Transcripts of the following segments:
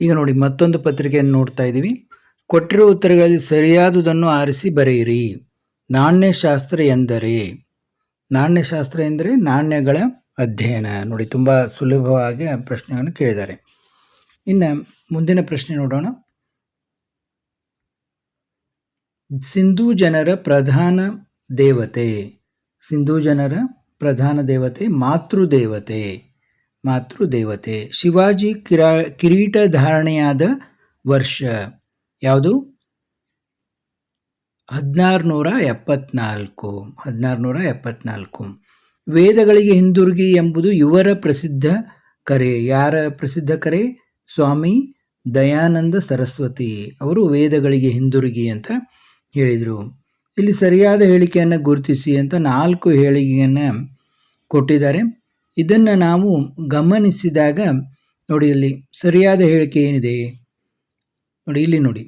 ಈಗ ನೋಡಿ ಮತ್ತೊಂದು ಪತ್ರಿಕೆಯನ್ನು ನೋಡ್ತಾ ಇದ್ದೀವಿ. ಕೊಟ್ಟಿರೋ ಉತ್ತರಗಳಲ್ಲಿ ಸರಿಯಾದುದನ್ನು ಆರಿಸಿ ಬರೆಯಿರಿ. ನಾಣ್ಯಶಾಸ್ತ್ರ ಎಂದರೆ, ನಾಣ್ಯಶಾಸ್ತ್ರ ಎಂದರೆ ನಾಣ್ಯಗಳ ಅಧ್ಯಯನ. ನೋಡಿ ತುಂಬ ಸುಲಭವಾಗಿ ಆ ಪ್ರಶ್ನೆಯನ್ನು ಕೇಳಿದ್ದಾರೆ. ಇನ್ನು ಮುಂದಿನ ಪ್ರಶ್ನೆ ನೋಡೋಣ. ಸಿಂಧೂ ಜನರ ಪ್ರಧಾನ ದೇವತೆ, ಸಿಂಧೂ ಜನರ ಪ್ರಧಾನ ದೇವತೆ ಮಾತೃದೇವತೆ, ಮಾತೃದೇವತೆ. ಶಿವಾಜಿ ಕಿರೀಟ ಧಾರಣೆಯಾದ ವರ್ಷ ಯಾವುದು? 1674, 1674. ವೇದಗಳಿಗೆ ಹಿಂದಿರುಗಿ ಎಂಬುದು ಇವರ ಪ್ರಸಿದ್ಧ ಕರೆ. ಯಾರ ಪ್ರಸಿದ್ಧ ಕರೆ? ಸ್ವಾಮಿ ದಯಾನಂದ ಸರಸ್ವತಿ ಅವರು ವೇದಗಳಿಗೆ ಹಿಂದಿರುಗಿ ಅಂತ ಹೇಳಿದರು. ಇಲ್ಲಿ ಸರಿಯಾದ ಹೇಳಿಕೆಯನ್ನು ಗುರುತಿಸಿ ಅಂತ 4 ಹೇಳಿಕೆಯನ್ನು ಕೊಟ್ಟಿದ್ದಾರೆ. ಇದನ್ನು ನಾವು ಗಮನಿಸಿದಾಗ ನೋಡಿ, ಇಲ್ಲಿ ಸರಿಯಾದ ಹೇಳಿಕೆ ಏನಿದೆ ನೋಡಿ, ಇಲ್ಲಿ ನೋಡಿ,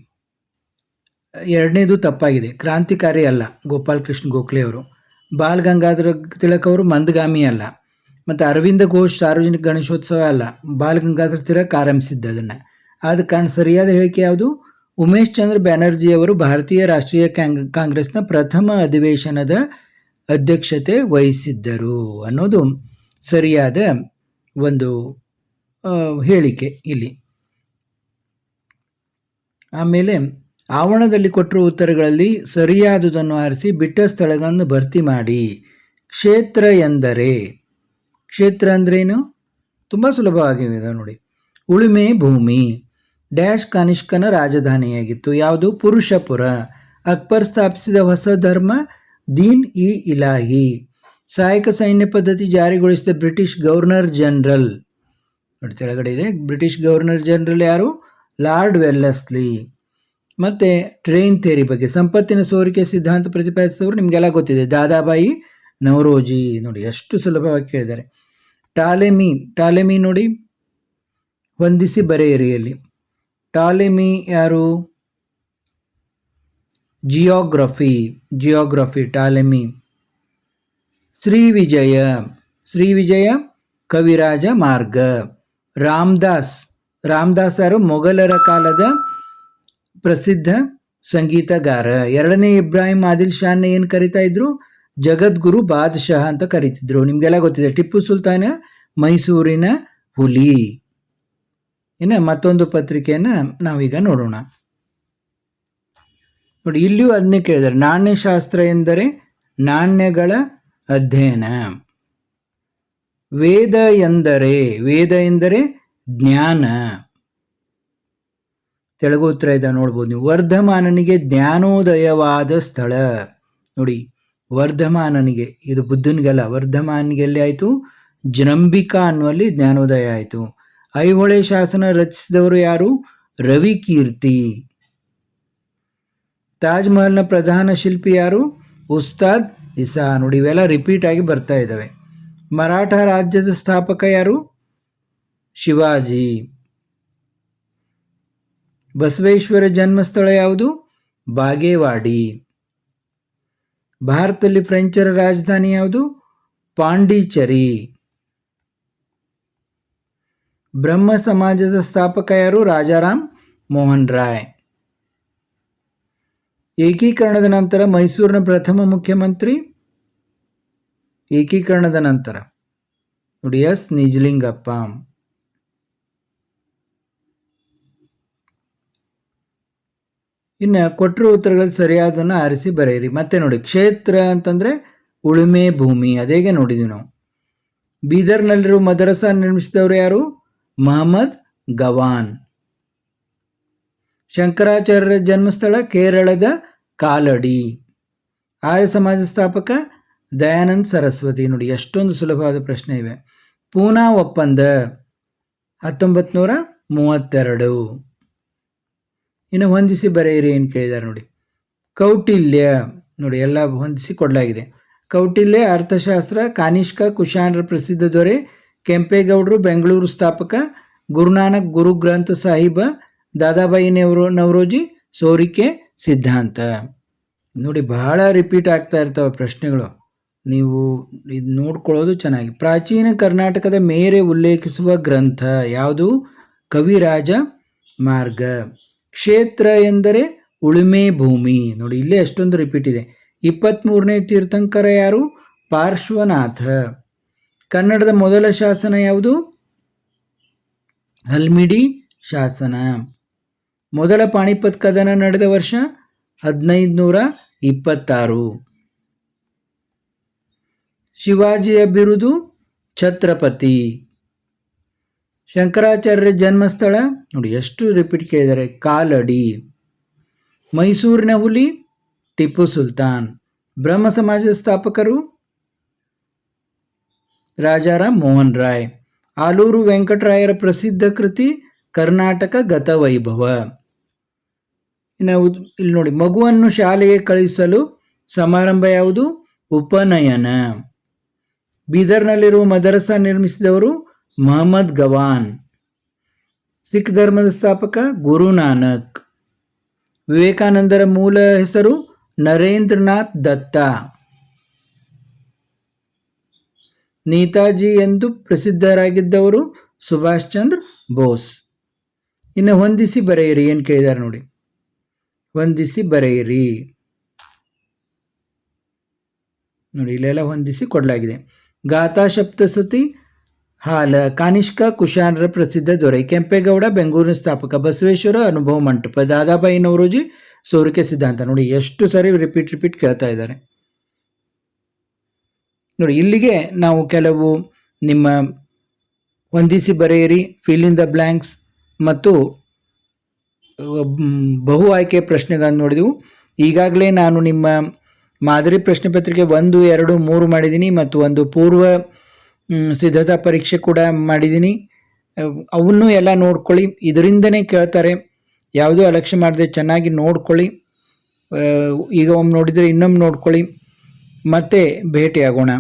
ಎರಡನೇದು ತಪ್ಪಾಗಿದೆ. ಕ್ರಾಂತಿಕಾರಿ ಅಲ್ಲ ಗೋಪಾಲಕೃಷ್ಣ ಗೋಖಲೆ ಅವರು. ಬಾಲ್ ಗಂಗಾಧರ ತಿಲಕ್ ಅವರು ಮಂದಗಾಮಿ ಅಲ್ಲ. ಮತ್ತು ಅರವಿಂದ ಘೋಷ್ ಸಾರ್ವಜನಿಕ ಗಣೇಶೋತ್ಸವ ಅಲ್ಲ, ಬಾಲ್ ಗಂಗಾಧರ ತಿಲಕ್ ಆರಂಭಿಸಿದ್ದು ಅದನ್ನು. ಆದ ಕಾರಣ ಸರಿಯಾದ ಹೇಳಿಕೆ ಯಾವುದು? ಉಮೇಶ್ ಚಂದ್ರ ಬ್ಯಾನರ್ಜಿ ಅವರು ಭಾರತೀಯ ರಾಷ್ಟ್ರೀಯ ಕಾಂಗ್ರೆಸ್ನ ಪ್ರಥಮ ಅಧಿವೇಶನದ ಅಧ್ಯಕ್ಷತೆ ವಹಿಸಿದ್ದರು ಅನ್ನೋದು ಸರಿಯಾದ ಒಂದು ಹೇಳಿಕೆ ಇಲ್ಲಿ. ಆಮೇಲೆ ಆವರಣದಲ್ಲಿ ಕೊಟ್ಟಿರುವ ಉತ್ತರಗಳಲ್ಲಿ ಸರಿಯಾದುದನ್ನು ಆರಿಸಿ ಬಿಟ್ಟ ಸ್ಥಳಗಳನ್ನು ಭರ್ತಿ ಮಾಡಿ. ಕ್ಷೇತ್ರ ಎಂದರೆ, ಕ್ಷೇತ್ರ ಅಂದ್ರೇನು? ತುಂಬ ಸುಲಭವಾಗಿವೆ ನೋಡಿ. ಉಳುಮೆ ಭೂಮಿ. ಡ್ಯಾಶ್ ಕನಿಷ್ಕನ ರಾಜಧಾನಿಯಾಗಿತ್ತು. ಯಾವುದು? ಪುರುಷಪುರ. ಅಕ್ಬರ್ ಸ್ಥಾಪಿಸಿದ ಹೊಸ ಧರ್ಮ ದೀನ್ ಇ ಇಲಾಹಿ. ಸಹಾಯಕ ಸೈನ್ಯ ಪದ್ಧತಿ ಜಾರಿಗೊಳಿಸಿದ ಬ್ರಿಟಿಷ್ ಗವರ್ನರ್ ಜನರಲ್ ನೋಡಿ, ಕೆಳಗಡೆ ಇದೆ. ಬ್ರಿಟಿಷ್ ಗವರ್ನರ್ ಜನರಲ್ ಯಾರು? Lord Wellesley. ಮತ್ತು ಟ್ರೈನ್ ಥಿಯರಿ ಬಗ್ಗೆ, ಸಂಪತ್ತಿನ ಸೋರಿಕೆ ಸಿದ್ಧಾಂತ ಪ್ರತಿಪಾದಿಸಿದವರು ನಿಮಗೆಲ್ಲ ಗೊತ್ತಿದೆ, ದಾದಾಬಾಯಿ ನವರೋಜಿ. ನೋಡಿ ಎಷ್ಟು ಸುಲಭವಾಗಿ ಕೇಳಿದ್ದಾರೆ. ಟಾಲೆಮಿ, ಟಾಲೆಮಿ ನೋಡಿ, ಹೊಂದಿಸಿ ಬರೆಯಿರಿಯಲ್ಲಿ. ಟಾಲೆಮಿ ಯಾರು? Geography, geography Ptolemy. Srivijaya, Srivijaya Kaviraja Marga. Ramdas, Ramdas ಯಾರು? ಮೊಘಲರ ಕಾಲದ ಪ್ರಸಿದ್ಧ ಸಂಗೀತಗಾರ. ಎರಡನೇ ಇಬ್ರಾಹಿಂ ಆದಿಲ್ ಶಾನ್ನ ಏನು ಕರಿತಾ ಇದ್ರು? ಜಗದ್ಗುರು ಬಾದಶಾಹ ಅಂತ ಕರೀತಿದ್ರು. ನಿಮಗೆಲ್ಲ ಗೊತ್ತಿದೆ. ಟಿಪ್ಪು ಸುಲ್ತಾನ ಮೈಸೂರಿನ ಹುಲಿ. ಇನ್ನು ಮತ್ತೊಂದು ಪತ್ರಿಕೆಯನ್ನು ನಾವೀಗ ನೋಡೋಣ. ನೋಡಿ, ಇಲ್ಲಿಯೂ ಅದನ್ನೇ ಕೇಳಿದ್ದಾರೆ. ನಾಣ್ಯಶಾಸ್ತ್ರ ಎಂದರೆ ನಾಣ್ಯಗಳ ಅಧ್ಯಯನ. ವೇದ ಎಂದರೆ, ವೇದ ಎಂದರೆ ಜ್ಞಾನ. ತೆಲುಗು ಉತ್ತರ ಇದೆ ನೋಡ್ಬೋದು ನೀವು. ವರ್ಧಮಾನನಿಗೆ ಜ್ಞಾನೋದಯವಾದ ಸ್ಥಳ. ನೋಡಿ, ವರ್ಧಮಾನನಿಗೆ, ಇದು ಬುದ್ಧನಿಗೆಲ್ಲ, ವರ್ಧಮಾನಿಗೆ ಎಲ್ಲಿ ಆಯಿತು? ಜರಂಬಿಕಾ ಅನ್ನುವಲ್ಲಿ ಜ್ಞಾನೋದಯ ಆಯಿತು. ಐಹೊಳೆ ಶಾಸನ ರಚಿಸಿದವರು ಯಾರು? ರವಿಕೀರ್ತಿ. ತಾಜ್ ಮಹಲ್ನ ಪ್ರಧಾನ ಶಿಲ್ಪಿ ಯಾರು? ಉಸ್ತಾದ್ ಇಸಾ. ನೋಡಿ, ಇವೆಲ್ಲ ರಿಪೀಟ್ ಆಗಿ ಬರ್ತಾ ಇದ್ದಾವೆ. ಮರಾಠ ರಾಜ್ಯದ ಸ್ಥಾಪಕ ಯಾರು? ಶಿವಾಜಿ. ಬಸವೇಶ್ವರ ಜನ್ಮಸ್ಥಳ ಯಾವುದು? ಬಾಗೇವಾಡಿ. ಭಾರತದಲ್ಲಿ ಫ್ರೆಂಚರ ರಾಜಧಾನಿ ಯಾವುದು? ಪಾಂಡಿಚೇರಿ. ಬ್ರಹ್ಮ ಸಮಾಜದ ಸ್ಥಾಪಕ ಯಾರು? ರಾಜಾರಾಮ್ ಮೋಹನ್ ರಾಯ್. ಏಕೀಕರಣದ ನಂತರ ಮೈಸೂರಿನ ಪ್ರಥಮ ಮುಖ್ಯಮಂತ್ರಿ? ಏಕೀಕರಣದ ನಂತರ ನೋಡಿ, ಎಸ್ ನಿಜಲಿಂಗಪ್ಪ. ಇನ್ನು ಕೊಟ್ಟಿರೋ ಉತ್ತರಗಳಲ್ಲಿ ಸರಿಯಾದನ್ನು ಆರಿಸಿ ಬರೆಯಿರಿ. ಮತ್ತೆ ನೋಡಿ, ಕ್ಷೇತ್ರ ಅಂತಂದರೆ ಉಳುಮೆ ಭೂಮಿ. ಅದೇಗೆ ನೋಡಿದ್ವಿ ನಾವು. ಬೀದರ್ನಲ್ಲಿರುವ ಮದರಸಾ ನಿರ್ಮಿಸಿದವರು ಯಾರು? ಮಹಮ್ಮದ್ ಗವಾನ್. ಶಂಕರಾಚಾರ್ಯರ ಜನ್ಮಸ್ಥಳ ಕೇರಳದ ಕಾಲಡಿ. ಆರ್ಯ ಸಮಾಜ ಸ್ಥಾಪಕ ದಯಾನಂದ ಸರಸ್ವತಿ. ನೋಡಿ, ಎಷ್ಟೊಂದು ಸುಲಭವಾದ ಪ್ರಶ್ನೆ ಇವೆ. ಪೂನಾ ಒಪ್ಪಂದ 1932. ಇನ್ನು ಹೊಂದಿಸಿ ಬರೆಯಿರಿ ಏನು ಕೇಳಿದ್ದಾರೆ ನೋಡಿ. ಕೌಟಿಲ್ಯ ನೋಡಿ, ಎಲ್ಲ ಹೊಂದಿಸಿ ಕೊಡಲಾಗಿದೆ. ಕೌಟಿಲ್ಯ ಅರ್ಥಶಾಸ್ತ್ರ. ಕಾನಿಷ್ಕ ಕುಶಾನರ ಪ್ರಸಿದ್ಧ ದೊರೆ. ಕೆಂಪೇಗೌಡರು ಬೆಂಗಳೂರು ಸ್ಥಾಪಕ. ಗುರುನಾನಕ್ ಗುರು ಗ್ರಂಥ ಸಾಹಿಬ. ದಾದಾಬಾಯಿ ನವರೋಜಿ ಸೋರಿಕೆ ಸಿದ್ಧಾಂತ. ನೋಡಿ, ಬಹಳ ರಿಪೀಟ್ ಆಗ್ತಾ ಇರ್ತವೆ ಪ್ರಶ್ನೆಗಳು, ನೀವು ಇದು ನೋಡ್ಕೊಳ್ಳೋದು ಚೆನ್ನಾಗಿ. ಪ್ರಾಚೀನ ಕರ್ನಾಟಕದ ಮೇರೆ ಉಲ್ಲೇಖಿಸುವ ಗ್ರಂಥ ಯಾವುದು? ಕವಿರಾಜ ಮಾರ್ಗ. ಕ್ಷೇತ್ರ ಎಂದರೆ ಉಳುಮೆ ಭೂಮಿ. ನೋಡಿ ಇಲ್ಲೇ ಎಷ್ಟೊಂದು ರಿಪೀಟ್ ಇದೆ. 23ನೇ ತೀರ್ಥಂಕರ ಯಾರು? ಪಾರ್ಶ್ವನಾಥ. ಕನ್ನಡದ ಮೊದಲ ಶಾಸನ ಯಾವುದು? ಹಲ್ಮಿಡಿ ಶಾಸನ. ಮೊದಲ ಪಾಣಿಪತ್ ಕದನ ನಡೆದ ವರ್ಷ 1526. ಶಿವಾಜಿಯ ಬಿರುದು ಛತ್ರಪತಿ. ಶಂಕರಾಚಾರ್ಯ ಜನ್ಮಸ್ಥಳ ನೋಡಿ ಎಷ್ಟು ರಿಪೀಟ್ ಕೇಳಿದ್ದಾರೆ, ಕಾಲಡಿ. ಮೈಸೂರಿನ ಹುಲಿ ಟಿಪ್ಪು ಸುಲ್ತಾನ್. ಬ್ರಹ್ಮ ಸಮಾಜದ ಸ್ಥಾಪಕರು ರಾಜಾರಾಮ್ ಮೋಹನ್ ರಾಯ್. ಆಲೂರು ವೆಂಕಟರಾಯರ ಪ್ರಸಿದ್ಧ ಕೃತಿ ಕರ್ನಾಟಕ ಗತವೈಭವ. ಇನ್ನು ಇಲ್ಲಿ ನೋಡಿ, ಮಗುವನ್ನು ಶಾಲೆಗೆ ಕಳುಹಿಸಲು ಸಮಾರಂಭ ಯಾವುದು? ಉಪನಯನ. ಬೀದರ್ನಲ್ಲಿರುವ ಮದರಸಾ ನಿರ್ಮಿಸಿದವರು ಮಹಮ್ಮದ್ ಗವಾನ್. ಸಿಖ್ ಧರ್ಮದ ಸ್ಥಾಪಕ ಗುರು ನಾನಕ್. ವಿವೇಕಾನಂದರ ಮೂಲ ಹೆಸರು ನರೇಂದ್ರನಾಥ್ ದತ್ತ. ನೇತಾಜಿ ಎಂದು ಪ್ರಸಿದ್ಧರಾಗಿದ್ದವರು ಸುಭಾಷ್ ಚಂದ್ರ ಬೋಸ್. ಇನ್ನು ಹೊಂದಿಸಿ ಬರೆಯಿರಿ ಏನು ಕೇಳಿದ್ದಾರೆ ನೋಡಿ, ಹೊಂದಿಸಿ ಬರೆಯಿರಿ ನೋಡಿ, ಇಲ್ಲೆಲ್ಲ ಹೊಂದಿಸಿ ಕೊಡಲಾಗಿದೆ. ಗಾಥಾ ಸಪ್ತಸತಿ ಹಾಲ. ಕಾನಿಷ್ಕ ಕುಶಾನರ ಪ್ರಸಿದ್ಧ ದೊರೆ. ಕೆಂಪೇಗೌಡ ಬೆಂಗಳೂರಿನ ಸ್ಥಾಪಕ. ಬಸವೇಶ್ವರ ಅನುಭವ ಮಂಟಪ. ದಾದಾಬಾಯಿ ನವರೋಜಿ ಸೋರಿಕೆ ಸಿದ್ಧಾಂತ. ನೋಡಿ ಎಷ್ಟು ಸರಿ ರಿಪೀಟ್ ಕೇಳ್ತಾ ಇದ್ದಾರೆ ನೋಡಿ. ಇಲ್ಲಿಗೆ ನಾವು ಕೆಲವು ನಿಮ್ಮ ಹೊಂದಿಸಿ ಬರೆಯಿರಿ, ಫಿಲ್ ಇನ್ ದ ಬ್ಲ್ಯಾಂಕ್ಸ್ ಮತ್ತು ಬಹು ಆಯ್ಕೆ ಪ್ರಶ್ನೆಗಳನ್ನು ನೋಡಿದೆವು. ಈಗಾಗಲೇ ನಾನು ನಿಮ್ಮ ಮಾದರಿ ಪ್ರಶ್ನೆ ಪತ್ರಿಕೆ 1, 2, 3 ಮಾಡಿದ್ದೀನಿ ಮತ್ತು ಒಂದು ಪೂರ್ವ ಸಿದ್ಧತಾ ಪರೀಕ್ಷೆ ಕೂಡ ಮಾಡಿದ್ದೀನಿ. ಅವನ್ನು ಎಲ್ಲ ನೋಡ್ಕೊಳ್ಳಿ. ಇದರಿಂದನೇ ಕೇಳ್ತಾರೆ, ಯಾವುದೂ ಅಲಕ್ಷ್ಯ ಮಾಡದೆ ಚೆನ್ನಾಗಿ ನೋಡ್ಕೊಳ್ಳಿ. ಈಗ ಒಮ್ಮೆ ನೋಡಿದರೆ ಇನ್ನೊಮ್ಮೆ ನೋಡ್ಕೊಳ್ಳಿ. ಮತ್ತೆ ಭೇಟಿಯಾಗೋಣ.